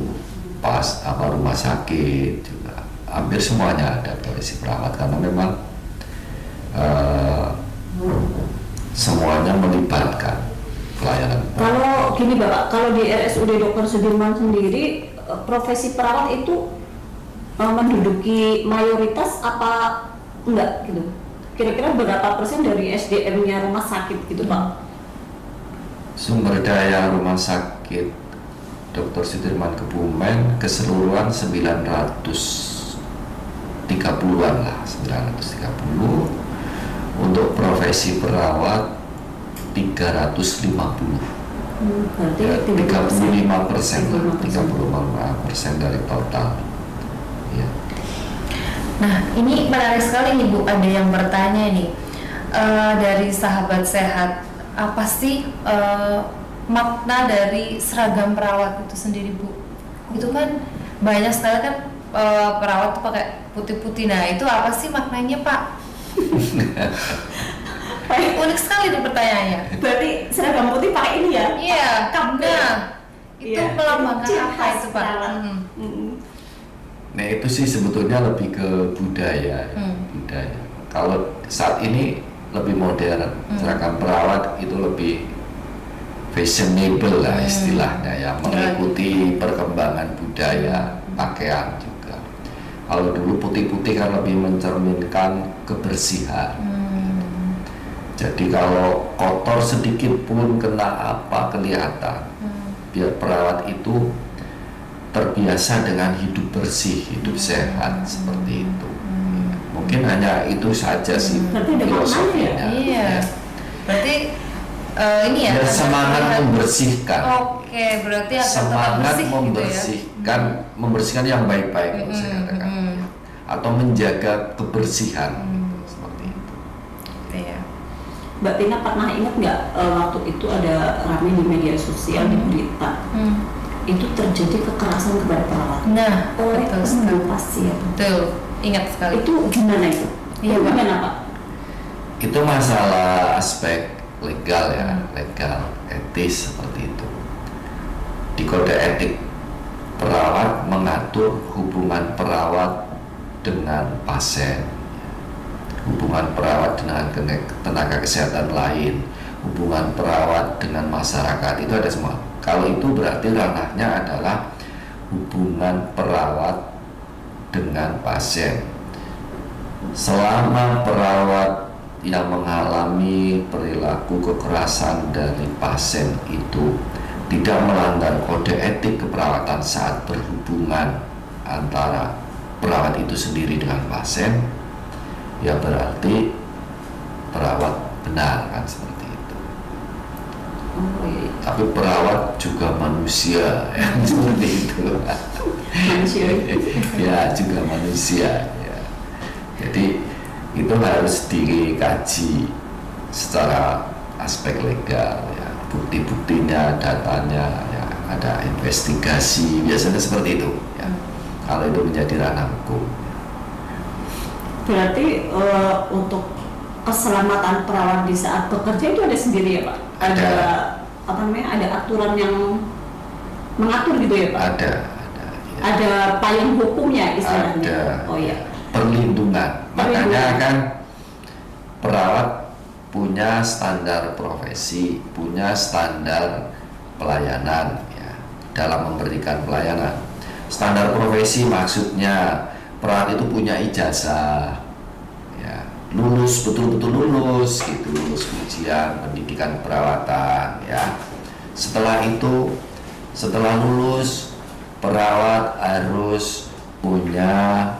S3: pas rumah sakit juga, hampir semuanya ada profesi perawat, karena memang semuanya melibatkan pelayanan.
S2: Kalau gini Bapak, kalau di RSUD Dr. Sudirman sendiri profesi perawat itu menduduki mayoritas apa enggak gitu? Kira-kira berapa persen dari SDM-nya rumah sakit gitu Pak?
S3: Sumber daya rumah sakit Dr. Sudirman Kebumen keseluruhan 930-an lah, 930. Untuk profesi perawat 350.
S2: Berarti
S3: Ya, 35% lah,
S2: 35%.
S3: 35% dari total. Ya.
S1: Nah, ini menarik sekali nih Bu, ada yang bertanya nih dari sahabat sehat, apa sih makna dari seragam perawat itu sendiri Bu? Itu kan banyak sekali kan perawat tuh pakai putih-putih. Nah, itu apa sih maknanya Pak? Unik sekali nih pertanyaannya.
S2: Berarti seragam putih pakai ini ya?
S1: Iya,
S2: Kampung.
S1: nah itu
S2: Iya.
S1: melambangkan
S2: Ciri
S1: apa
S2: khas
S1: itu Pak?
S2: perawat.
S1: Hmm.
S3: Nah itu sih sebetulnya lebih ke budaya, ya. Budaya. Kalau saat ini lebih modern, seragam perawat itu lebih fashionable lah istilahnya ya, mengikuti perkembangan budaya pakaian juga. Kalau dulu putih-putih kan lebih mencerminkan kebersihan. Jadi kalau kotor sedikit pun kena apa kelihatan. Biar perawat itu terbiasa dengan hidup bersih, hidup sehat seperti itu. Mungkin hanya itu saja sih
S2: Berarti ada
S3: filosofinya.
S2: maknanya
S1: Iya. Berarti ini ya.
S3: Biar
S1: agar
S3: semangat
S1: terlihat-
S3: membersihkan.
S1: Oke, berarti agar tetap
S3: Semangat
S1: bersih gitu ya.
S3: membersihkan, membersihkan yang baik-baik kalau saya katakan. Atau menjaga kebersihan seperti itu.
S1: Iya.
S2: Mbak Tina pernah ingat nggak waktu itu ada ramai di media sosial di berita itu terjadi kekerasan kepada perawat
S1: Nah,
S2: oleh
S1: betul
S2: teman pasien.
S1: betul. Ingat sekali.
S2: Itu gimana itu?
S1: Iya,
S2: Itu
S1: Pak.
S2: gimana Pak?
S3: Itu masalah aspek legal ya, legal, etis seperti itu. Di kode etik perawat mengatur hubungan perawat dengan pasien, hubungan perawat dengan tenaga kesehatan lain, hubungan perawat dengan masyarakat, itu ada semua. Kalau itu berarti ranahnya adalah hubungan perawat dengan pasien. Selama perawat yang mengalami perilaku kekerasan dari pasien itu tidak melanggar kode etik keperawatan saat berhubungan antara perawat itu sendiri dengan pasien, ya berarti perawat benar kan seperti itu.
S2: Oh, iya.
S3: Tapi perawat juga manusia ya, seperti itu.
S2: Manusia.
S3: Ya juga manusia ya. Jadi itu harus dikaji secara aspek legal ya, bukti-buktinya, datanya ya, ada investigasi, biasanya seperti itu ya. Kalau itu menjadi ranah hukum.
S2: Berarti untuk keselamatan perawat di saat bekerja itu ada sendiri ya Pak? Ada apa namanya? Ada aturan yang mengatur gitu ya Pak?
S3: Ada ya.
S2: Ada payung hukumnya istilahnya.
S3: Ada.
S2: Oh iya.
S3: Perlindungan. Makanya kan perawat punya standar profesi, punya standar pelayanan ya, dalam memberikan pelayanan. Standar profesi maksudnya perawat itu punya ijazah ya, lulus, betul-betul lulus gitu, lulus ujian pendidikan perawatan ya. Setelah itu, setelah lulus, perawat harus punya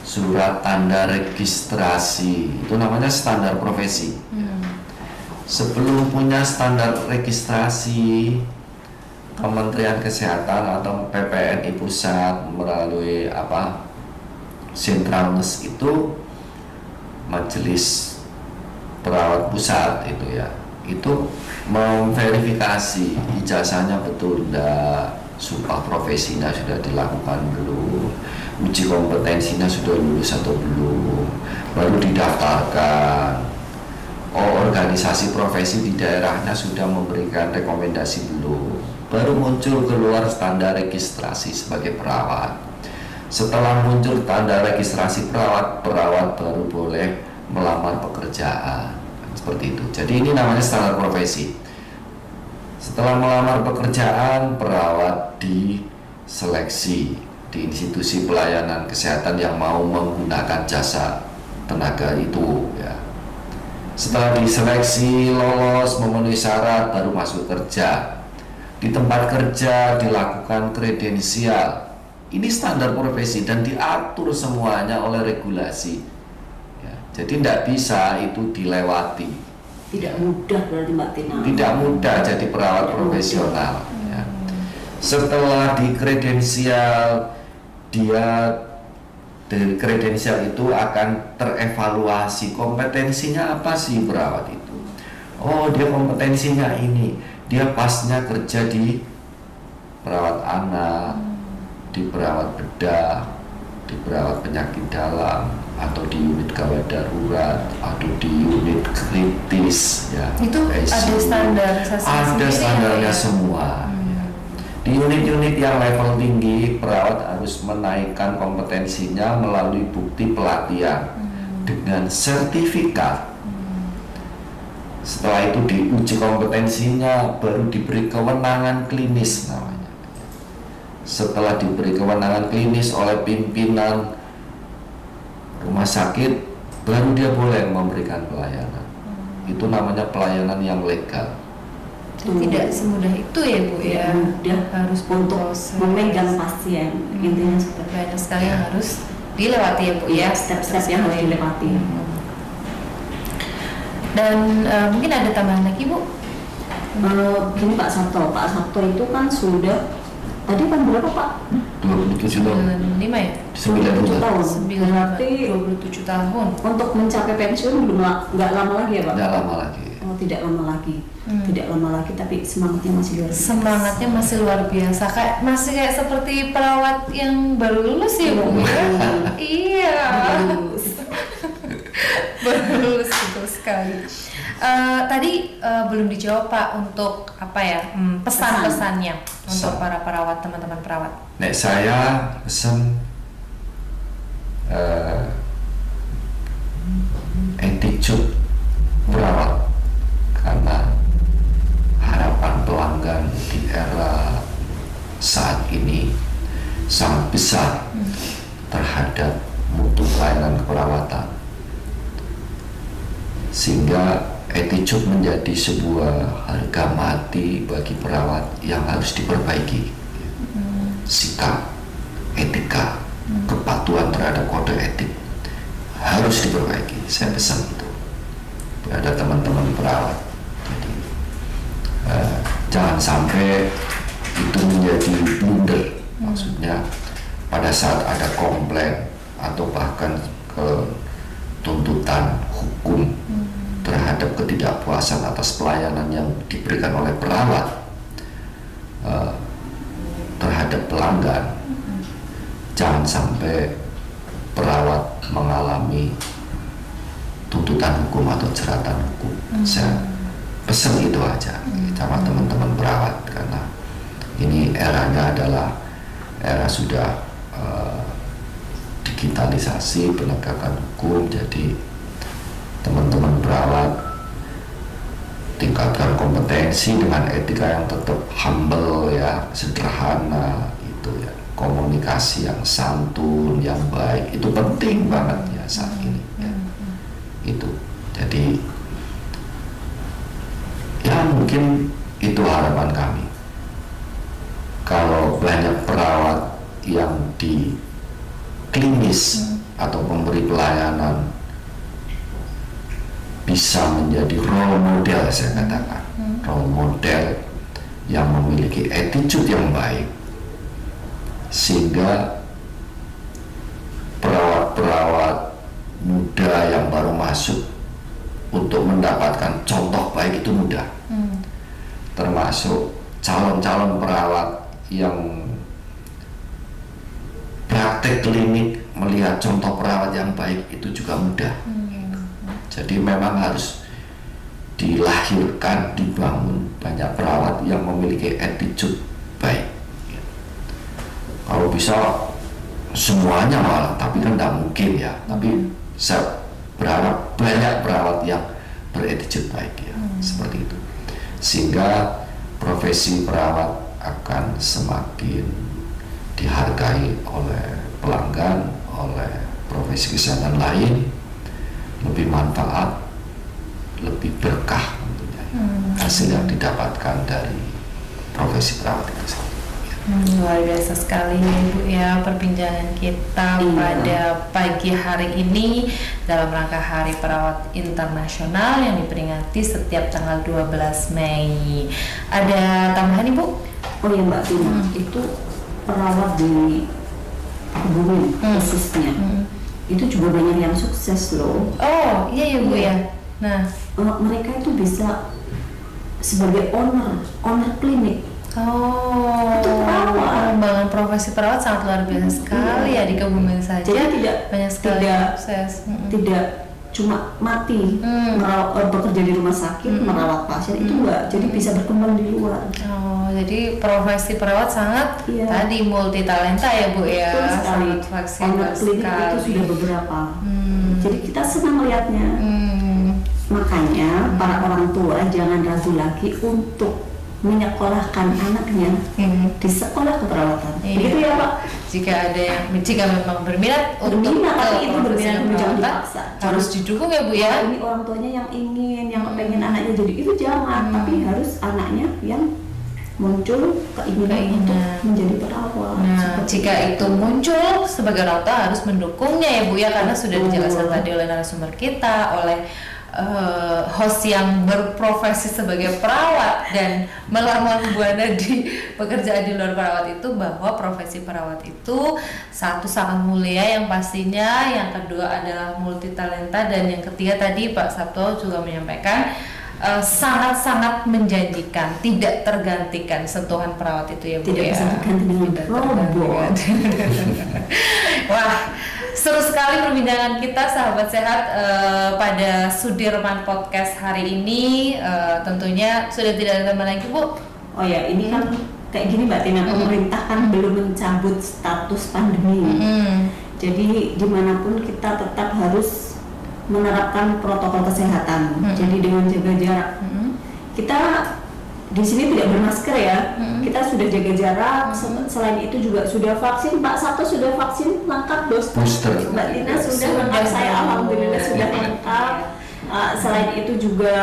S3: surat tanda registrasi, itu namanya standar profesi. Sebelum punya standar registrasi, Kementerian Kesehatan atau PPNI pusat melalui Sentralnes itu, Majelis Perawat Pusat itu ya, itu memverifikasi ijazahnya betul enggak, sumpah profesinya sudah dilakukan belum, uji kompetensinya sudah lulus atau belum, baru didaftarkan. Oh, organisasi profesi di daerahnya sudah memberikan rekomendasi belum, baru muncul keluar standar registrasi sebagai perawat. Setelah muncul tanda registrasi perawat, perawat baru boleh melamar pekerjaan seperti itu. Jadi ini namanya standar profesi. Setelah melamar pekerjaan, perawat diseleksi di institusi pelayanan kesehatan yang mau menggunakan jasa tenaga itu ya. Setelah diseleksi, lolos, memenuhi syarat, baru masuk kerja. Di tempat kerja dilakukan kredensial. Ini standar profesi dan diatur semuanya oleh regulasi ya. Jadi tidak bisa itu dilewati.
S2: Tidak mudah berarti Mbak Tina.
S3: Tidak mudah jadi perawat profesional ya. Setelah di kredensial, dia dari kredensial itu akan terevaluasi kompetensinya apa sih perawat itu. Oh, dia kompetensinya ini, dia pasnya kerja di perawat anak, di perawat bedah, di perawat penyakit dalam, atau di unit gawat darurat atau di unit kritis ya.
S1: Itu ada
S3: ICU.
S1: standarisasi
S3: Ada
S1: sendiri
S3: standarnya
S1: ya?
S3: semua. Ya. Di unit-unit yang level tinggi, perawat harus menaikkan kompetensinya melalui bukti pelatihan dengan sertifikat. Setelah itu diuji kompetensinya, baru diberi kewenangan klinis namanya. Setelah diberi kewenangan klinis oleh pimpinan rumah sakit, baru dia boleh memberikan pelayanan. Itu namanya pelayanan yang legal.
S1: Tidak semudah itu ya Bu ya.
S2: Mudah
S1: Harus
S2: untuk
S1: berproses.
S2: memegang pasien, intinya seperti
S1: Banyak sekali yang harus dilewati ya Bu ya.
S2: step-step yang harus dilewati.
S1: Dan mungkin ada tambahan lagi Bu?
S2: Gini Pak Sabto itu kan sudah tadi kan berapa Pak?
S3: 27 tahun.
S1: 95 ya?
S2: 27 tahun.
S1: 9
S2: Berarti
S1: 27 tahun.
S2: untuk mencapai pensiun nggak lama lagi ya Pak?
S3: Tidak lama lagi.
S2: Oh tidak lama lagi, tidak lama lagi, tapi semangatnya masih luar biasa.
S1: Semangatnya masih luar biasa, masih kayak seperti perawat yang baru lulus ya Bu ya? Iya. Baru lulus betul sekali. Tadi belum dijawab Pak untuk apa ya pesan-pesannya untuk para perawat, teman-teman perawat.
S3: Nek saya pesan attitude perawat, karena harapan pelanggan di era saat ini sangat besar terhadap mutu pelayanan keperawatan, sehingga attitude menjadi sebuah harga mati bagi perawat yang harus diperbaiki. Sikap, etika, kepatuhan terhadap kode etik harus diperbaiki. Saya pesan itu ada teman-teman perawat. Jadi jangan sampai itu menjadi blunder. Maksudnya pada saat ada komplain atau bahkan tuntutan hukum terhadap ketidakpuasan atas pelayanan yang diberikan oleh perawat terhadap pelanggan, jangan sampai perawat mengalami tuntutan hukum atau jeratan hukum. Saya pesan itu aja sama teman-teman perawat, karena ini eranya adalah era sudah digitalisasi penegakan hukum. Jadi teman-teman perawat tingkatkan kompetensi dengan etika yang tetap humble ya, sederhana itu ya, komunikasi yang santun, yang baik itu penting banget ya saat ini ya. Itu jadi ya mungkin itu harapan kami, kalau banyak perawat yang di klinis atau pemberi pelayanan bisa menjadi role model, saya katakan role model yang memiliki attitude yang baik, sehingga perawat-perawat muda yang baru masuk untuk mendapatkan contoh baik itu mudah. Termasuk calon-calon perawat yang praktek klinik melihat contoh perawat yang baik itu juga mudah. Jadi memang harus dilahirkan, dibangun banyak perawat yang memiliki attitude baik. Kalau bisa semuanya malah, tapi kan tidak mungkin ya. Tapi saya berharap banyak perawat yang berattitude baik ya, seperti itu. Sehingga profesi perawat akan semakin dihargai oleh pelanggan, oleh profesi kesehatan lain, lebih manfaat, lebih berkah tentunya hasil yang didapatkan dari profesi perawat itu sendiri.
S1: Luar biasa sekali ya Bu ya perbincangan kita pada pagi hari ini dalam rangka Hari Perawat Internasional yang diperingati setiap tanggal 12 Mei. Ada tambahan Ibu?
S2: Oh ya Mbak Tina, itu perawat di Kebumen khususnya itu juga banyak yang sukses loh.
S1: Oh iya ya Bu ya. Nah
S2: mereka itu bisa sebagai owner klinik.
S1: Oh,
S2: Itu perawat.
S1: pengembangan profesi perawat sangat luar biasa sekali ya di Kebumen saja.
S2: Jadi
S1: banyak sekali
S2: tidak
S1: proses.
S2: tidak cuma mati bekerja di rumah sakit merawat pasien itu enggak, jadi bisa berkembang di luar.
S1: Oh, jadi profesi perawat sangat tadi multi talenta ya Bu ya.
S2: Betul sekali.
S1: Sangat fleksibel
S2: Klinik
S1: sekali.
S2: itu sudah beberapa. Jadi kita senang melihatnya. Makanya para orang tua jangan ragu lagi untuk menyekolahkan anaknya di sekolah keperawatan. Begitu ya Pak?
S1: Jika memang berminat untuk
S2: tapi itu berminat jangan dipaksa.
S1: Harus didukung ya Bu ya.
S2: Ini orang tuanya yang ingin, yang pengen anaknya jadi itu jangan, tapi harus anaknya yang muncul keinginan untuk menjadi perawat.
S1: Nah, jika itu muncul sebagai orang tua harus mendukungnya ya Bu ya, karena sudah dijelaskan tadi oleh narasumber kita, oleh host yang berprofesi sebagai perawat dan melamar buana di pekerjaan di luar perawat itu, bahwa profesi perawat itu satu sangat mulia yang pastinya, yang kedua adalah multi talenta, dan yang ketiga tadi Pak Sabto juga menyampaikan sangat-sangat menjanjikan, tidak tergantikan sentuhan perawat itu ya Bu.
S2: Tidak
S1: ya.
S2: bisa terganti dengan robot.
S1: Wah, seru sekali perbincangan kita sahabat sehat pada Sudirman Podcast hari ini. Tentunya sudah tidak ada teman lagi Bu.
S2: Oh ya, ini kan kayak gini Mbak Tina, pemerintah kan belum mencabut status pandemi. Jadi dimanapun kita tetap harus menerapkan protokol kesehatan. Jadi dengan jaga jarak. Kita di sini tidak bermasker ya. Kita sudah jaga jarak. Selain itu juga sudah vaksin. Pak Sabto sudah vaksin lengkap booster. Mbak Tina sudah lengkap. Saya alhamdulillah sudah lengkap. Selain itu juga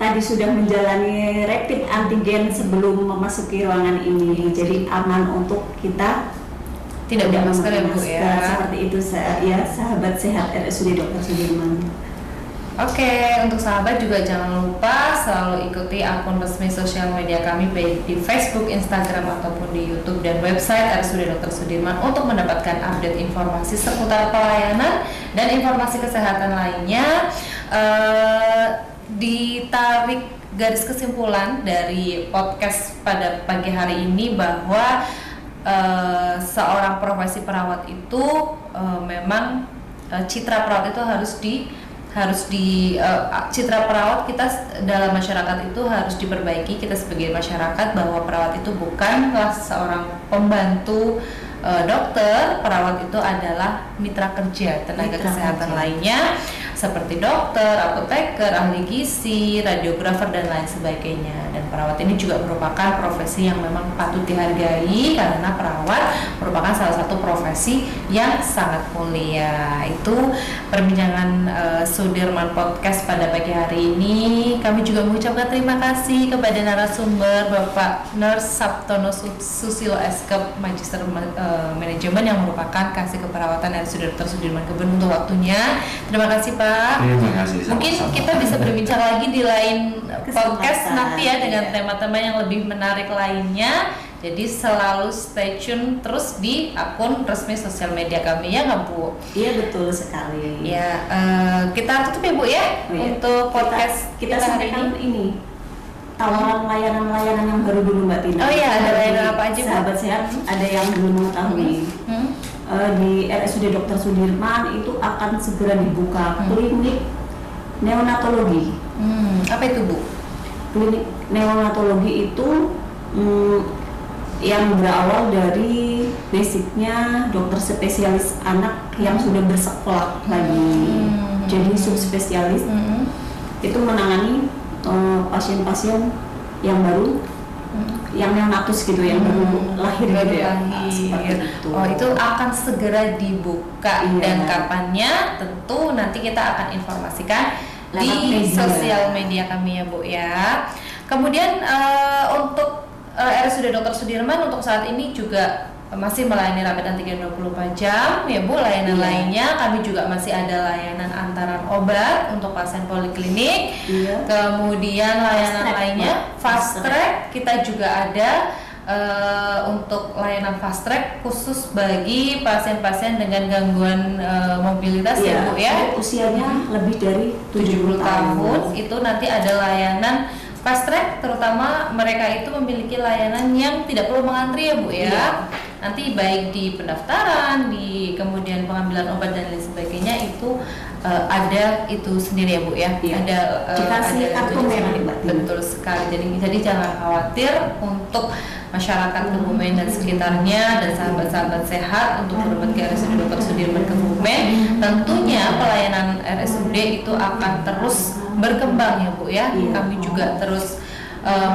S2: tadi sudah menjalani rapid antigen sebelum memasuki ruangan ini. Jadi aman untuk kita
S1: tidak bermasker ya Bu ya.
S2: Seperti itu ya sahabat sehat RSUD Dr. Sudirman.
S1: Oke, untuk sahabat juga jangan lupa selalu ikuti akun resmi sosial media kami baik di Facebook, Instagram ataupun di YouTube dan website RSUD Dr. Sudirman untuk mendapatkan update informasi seputar pelayanan dan informasi kesehatan lainnya. Ditarik garis kesimpulan dari podcast pada pagi hari ini bahwa seorang profesi perawat itu memang citra perawat itu citra perawat kita dalam masyarakat itu harus diperbaiki. Kita sebagai masyarakat bahwa perawat itu bukanlah seorang pembantu dokter, perawat itu adalah mitra kerja tenaga kesehatan lainnya seperti dokter, apoteker, ahli gizi, radiografer dan lain sebagainya. Dan perawat ini juga merupakan profesi yang memang patut dihargai karena perawat merupakan salah satu profesi yang sangat mulia. Itu perbincangan Sudirman Podcast pada pagi hari ini. Kami juga mengucapkan terima kasih kepada narasumber Bapak Nurse Sabtono Susilo SK Magister Manajemen yang merupakan kasih keperawatan RSUD Dr. Sudirman Kebumen untuk waktunya. Terima kasih Pak.
S3: Terima kasih.
S1: Mungkin
S3: sama-sama.
S1: kita bisa berbincang lagi di lain podcast
S2: Kesempatan,
S1: nanti ya dengan
S2: iya.
S1: tema-tema yang lebih menarik lainnya. Jadi selalu stay tune terus di akun resmi sosial media kami ya nggak Bu?
S2: Iya betul sekali.
S1: Ya kita tutup ya Bu ya untuk podcast
S2: kita
S1: hari
S2: sampaikan
S1: ini.
S2: ini tawaran layanan-layanan yang baru dulu Mbak Tina.
S1: Oh iya, ada layanan apa aja, Bu?
S2: Sahabat sehat ada yang belum mengetahui. Di RSUD Dr. Sudirman itu akan segera dibuka klinik neonatologi.
S1: Apa itu Bu?
S2: Klinik neonatologi itu yang berawal dari basicnya dokter spesialis anak yang sudah bersekolah lagi. Jadi subspesialis itu menangani pasien-pasien yang baru, yang neonatus gitu, yang baru lahir gitu ya. Seperti itu.
S1: Oh itu akan segera dibuka dan kapannya tentu nanti kita akan informasikan di sosial media kami ya Bu ya. Kemudian untuk RSUD Dr. Sudirman untuk saat ini juga masih melayani rapid antigen 24 jam ya Bu. Layanan lainnya kami juga masih ada layanan antaran obat untuk pasien poliklinik. Kemudian layanan lainnya fast track kita juga ada untuk layanan fast track khusus bagi pasien-pasien dengan gangguan mobilitas ya Bu ya.
S2: Usianya lebih dari 70 tahun.
S1: Itu nanti ada layanan fast track, terutama mereka itu memiliki layanan yang tidak perlu mengantri ya Bu ya. nanti baik di pendaftaran, di kemudian pengambilan obat dan lain sebagainya itu ada itu sendiri ya Bu ya.
S2: Iya.
S1: Ada
S2: Dikasih kartu
S1: itu
S2: merah,
S1: sendiri.
S2: Mbak.
S1: Betul sekali. Jadi jangan khawatir untuk masyarakat Kebumen dan sekitarnya dan sahabat-sahabat sehat untuk berobat ke RSUD Dr. Sudirman Kebumen. Tentunya pelayanan RSUD itu akan terus berkembang ya Bu ya.
S2: Iya.
S1: Kami juga terus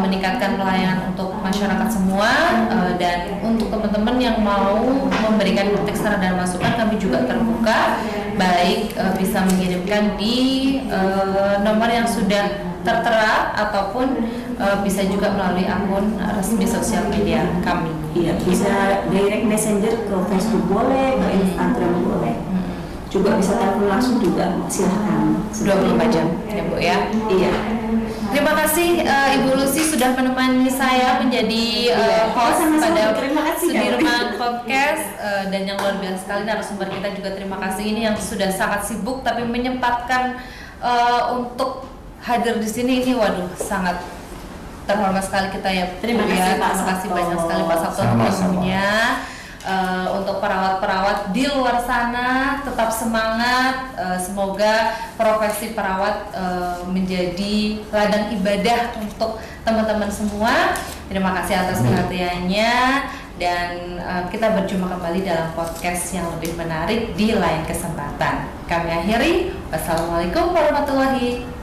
S1: meningkatkan pelayanan untuk masyarakat semua, dan untuk teman-teman yang mau memberikan kritik saran dan masukan kami juga terbuka, baik bisa mengirimkan di nomor yang sudah tertera ataupun bisa juga melalui akun resmi sosial media kami.
S2: Iya, bisa direct messenger ke Facebook boleh, ke Instagram boleh. Juga bisa telepon langsung juga, silahkan.
S1: 24 jam ya Bu ya.
S2: Iya.
S1: Terima kasih Ibu Lucy sudah menemani saya menjadi host
S2: Sama-sama.
S1: pada
S2: Terima kasih, Kak.
S1: Sudirman Podcast, dan yang luar biasa sekali narasumber kita juga terima kasih ini yang sudah sangat sibuk tapi menyempatkan untuk hadir di sini. Ini waduh sangat terhormat sekali kita ya.
S2: Terima
S1: Bu,
S2: kasih,
S1: ya.
S2: Pak
S1: Terima kasih
S2: Sabto.
S1: banyak sekali Pak Sabto
S3: Sama-sama.
S1: tentunya. Untuk perawat-perawat di luar sana tetap semangat, semoga profesi perawat menjadi ladang ibadah untuk teman-teman semua. Terima kasih atas perhatiannya dan kita berjumpa kembali dalam podcast yang lebih menarik di lain kesempatan. Kami akhiri, wassalamualaikum warahmatullahi